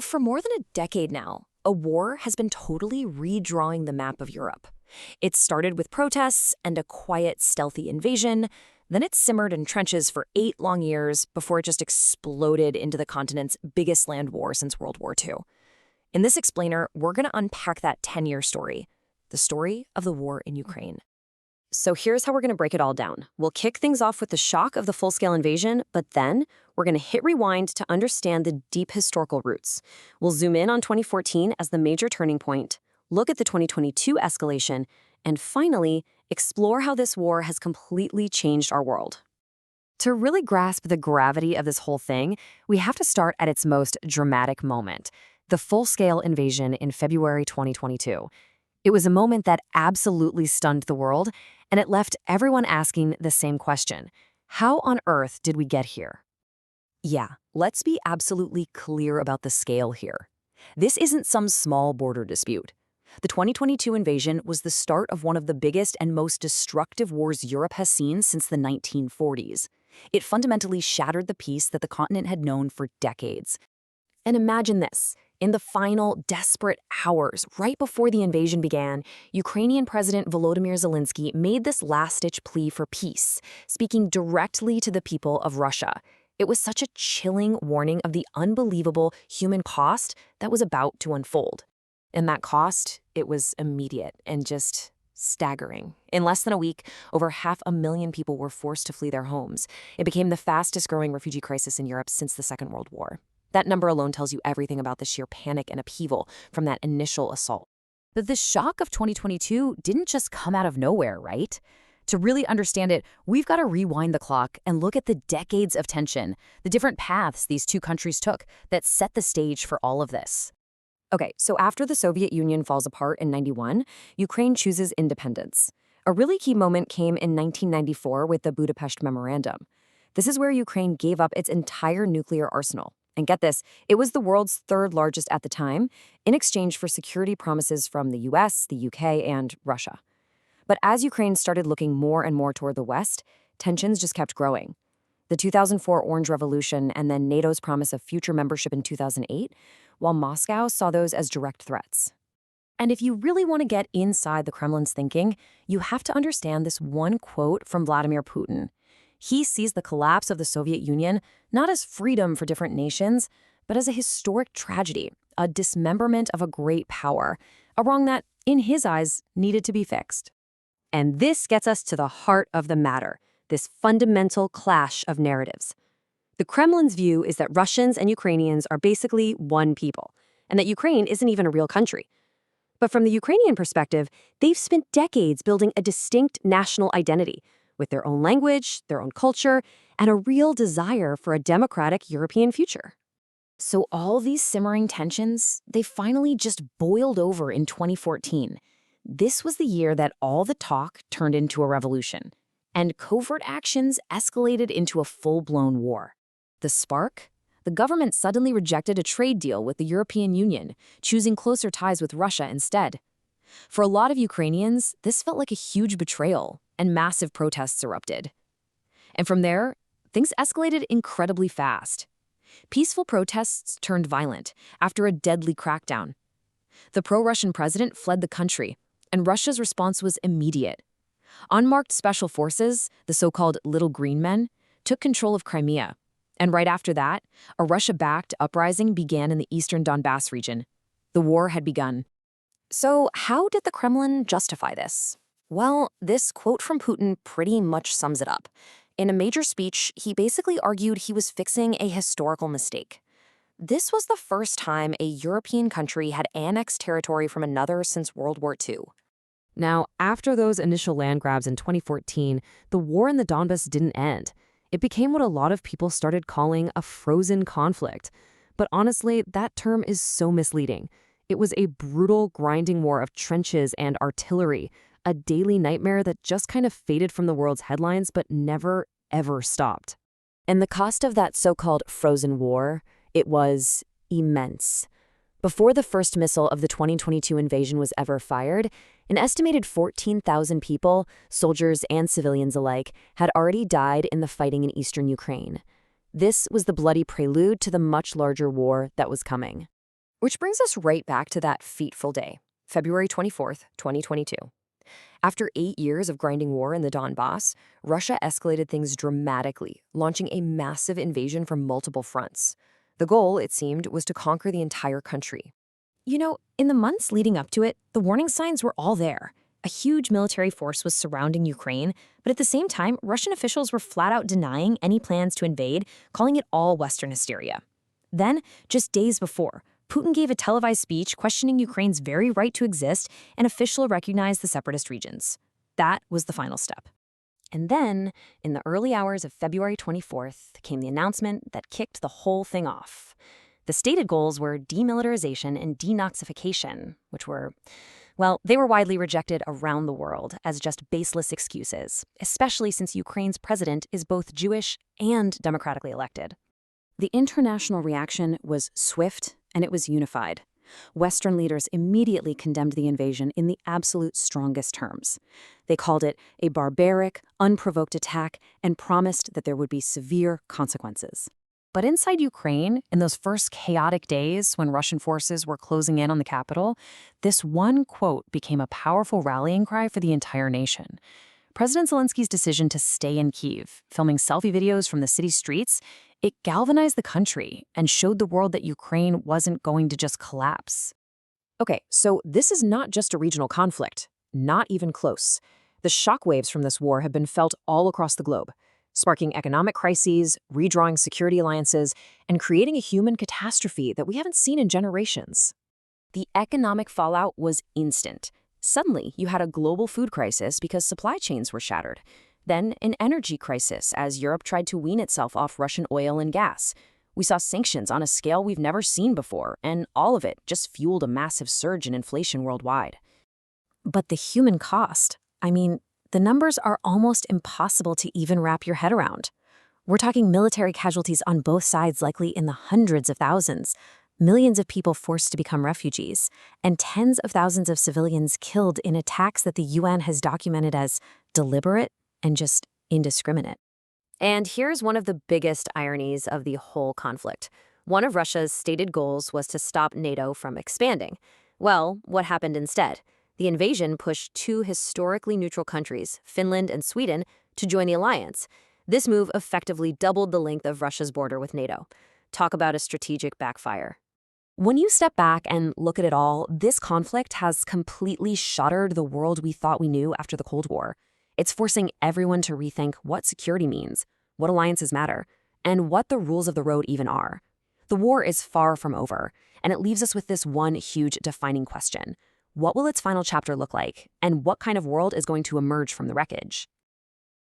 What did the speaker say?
For more than a decade now, a war has been totally redrawing the map of Europe. It started with protests and a quiet, stealthy invasion. Then it simmered in trenches for 8 long years before it just exploded into the continent's biggest land war since World War II. In this explainer, we're going to unpack that 10-year story, the story of the war in Ukraine. So here's how we're going to break it all down. We'll kick things off with the shock of the full-scale invasion, but then we're going to hit rewind to understand the deep historical roots. We'll zoom in on 2014 as the major turning point, look at the 2022 escalation, and finally, explore how this war has completely changed our world. To really grasp the gravity of this whole thing, we have to start at its most dramatic moment, the full-scale invasion in February 2022. It was a moment that absolutely stunned the world, and it left everyone asking the same question. How on earth did we get here? Yeah, let's be absolutely clear about the scale here. This isn't some small border dispute. The 2022 invasion was the start of one of the biggest and most destructive wars Europe has seen since the 1940s. It fundamentally shattered the peace that the continent had known for decades. And imagine this. In the final, desperate hours, right before the invasion began, Ukrainian President Volodymyr Zelensky made this last-ditch plea for peace, speaking directly to the people of Russia. It was such a chilling warning of the unbelievable human cost that was about to unfold. And that cost, it was immediate and just staggering. In less than a week, over 500,000 people were forced to flee their homes. It became the fastest-growing refugee crisis in Europe since the Second World War. That number alone tells you everything about the sheer panic and upheaval from that initial assault. But the shock of 2022 didn't just come out of nowhere, right? To really understand it, we've got to rewind the clock and look at the decades of tension, the different paths these two countries took that set the stage for all of this. Okay, so after the Soviet Union falls apart in '91, Ukraine chooses independence. A really key moment came in 1994 with the Budapest Memorandum. This is where Ukraine gave up its entire nuclear arsenal. And get this, it was the world's third largest at the time, in exchange for security promises from the US, the UK, and Russia. But as Ukraine started looking more and more toward the West, tensions just kept growing. The 2004 Orange Revolution and then NATO's promise of future membership in 2008, while Moscow saw those as direct threats. And if you really want to get inside the Kremlin's thinking, you have to understand this one quote from Vladimir Putin. He sees the collapse of the Soviet Union not as freedom for different nations, but as a historic tragedy, a dismemberment of a great power, a wrong that, in his eyes, needed to be fixed. And this gets us to the heart of the matter, this fundamental clash of narratives. The Kremlin's view is that Russians and Ukrainians are basically one people, and that Ukraine isn't even a real country. But from the Ukrainian perspective, they've spent decades building a distinct national identity, with their own language, their own culture, and a real desire for a democratic European future. So all these simmering tensions, they finally just boiled over in 2014. This was the year that all the talk turned into a revolution, and covert actions escalated into a full-blown war. The spark? The government suddenly rejected a trade deal with the European Union, choosing closer ties with Russia instead. For a lot of Ukrainians, this felt like a huge betrayal, and massive protests erupted. And from there, things escalated incredibly fast. Peaceful protests turned violent after a deadly crackdown. The pro-Russian president fled the country, and Russia's response was immediate. Unmarked special forces, the so-called Little Green Men, took control of Crimea. And right after that, a Russia-backed uprising began in the eastern Donbass region. The war had begun. So how did the Kremlin justify this? Well, this quote from Putin pretty much sums it up. In a major speech, he basically argued he was fixing a historical mistake. This was the first time a European country had annexed territory from another since World War II. Now, after those initial land grabs in 2014, the war in the Donbass didn't end. It became what a lot of people started calling a frozen conflict. But honestly, that term is so misleading. It was a brutal, grinding war of trenches and artillery, a daily nightmare that just kind of faded from the world's headlines but never, ever stopped. And the cost of that so-called frozen war, it was immense. Before the first missile of the 2022 invasion was ever fired, an estimated 14,000 people, soldiers and civilians alike, had already died in the fighting in eastern Ukraine. This was the bloody prelude to the much larger war that was coming. Which brings us right back to that fateful day, February 24th, 2022. After 8 years of grinding war in the Donbass, Russia escalated things dramatically, launching a massive invasion from multiple fronts. The goal, it seemed, was to conquer the entire country. You know, in the months leading up to it, the warning signs were all there. A huge military force was surrounding Ukraine, but at the same time, Russian officials were flat out denying any plans to invade, calling it all Western hysteria. Then, just days before, Putin gave a televised speech questioning Ukraine's very right to exist and officially recognized the separatist regions. That was the final step. And then, in the early hours of February 24th, came the announcement that kicked the whole thing off. The stated goals were demilitarization and denazification, which were, well, they were widely rejected around the world as just baseless excuses, especially since Ukraine's president is both Jewish and democratically elected. The international reaction was swift and it was unified. Western leaders immediately condemned the invasion in the absolute strongest terms. They called it a barbaric, unprovoked attack and promised that there would be severe consequences. But inside Ukraine, in those first chaotic days when Russian forces were closing in on the capital, this one quote became a powerful rallying cry for the entire nation. President Zelensky's decision to stay in Kyiv, filming selfie videos from the city's streets, it galvanized the country and showed the world that Ukraine wasn't going to just collapse. Okay, so this is not just a regional conflict, not even close. The shockwaves from this war have been felt all across the globe, sparking economic crises, redrawing security alliances, and creating a human catastrophe that we haven't seen in generations. The economic fallout was instant. Suddenly, you had a global food crisis because supply chains were shattered. Then, an energy crisis as Europe tried to wean itself off Russian oil and gas. We saw sanctions on a scale we've never seen before, and all of it just fueled a massive surge in inflation worldwide. But the human cost, the numbers are almost impossible to even wrap your head around. We're talking military casualties on both sides likely in the hundreds of thousands, millions of people forced to become refugees, and tens of thousands of civilians killed in attacks that the UN has documented as deliberate and just indiscriminate. And here's one of the biggest ironies of the whole conflict. One of Russia's stated goals was to stop NATO from expanding. Well, what happened instead? The invasion pushed two historically neutral countries, Finland and Sweden, to join the alliance. This move effectively doubled the length of Russia's border with NATO. Talk about a strategic backfire. When you step back and look at it all, this conflict has completely shuttered the world we thought we knew after the Cold War. It's forcing everyone to rethink what security means, what alliances matter, and what the rules of the road even are. The war is far from over, and it leaves us with this one huge defining question. What will its final chapter look like, and what kind of world is going to emerge from the wreckage?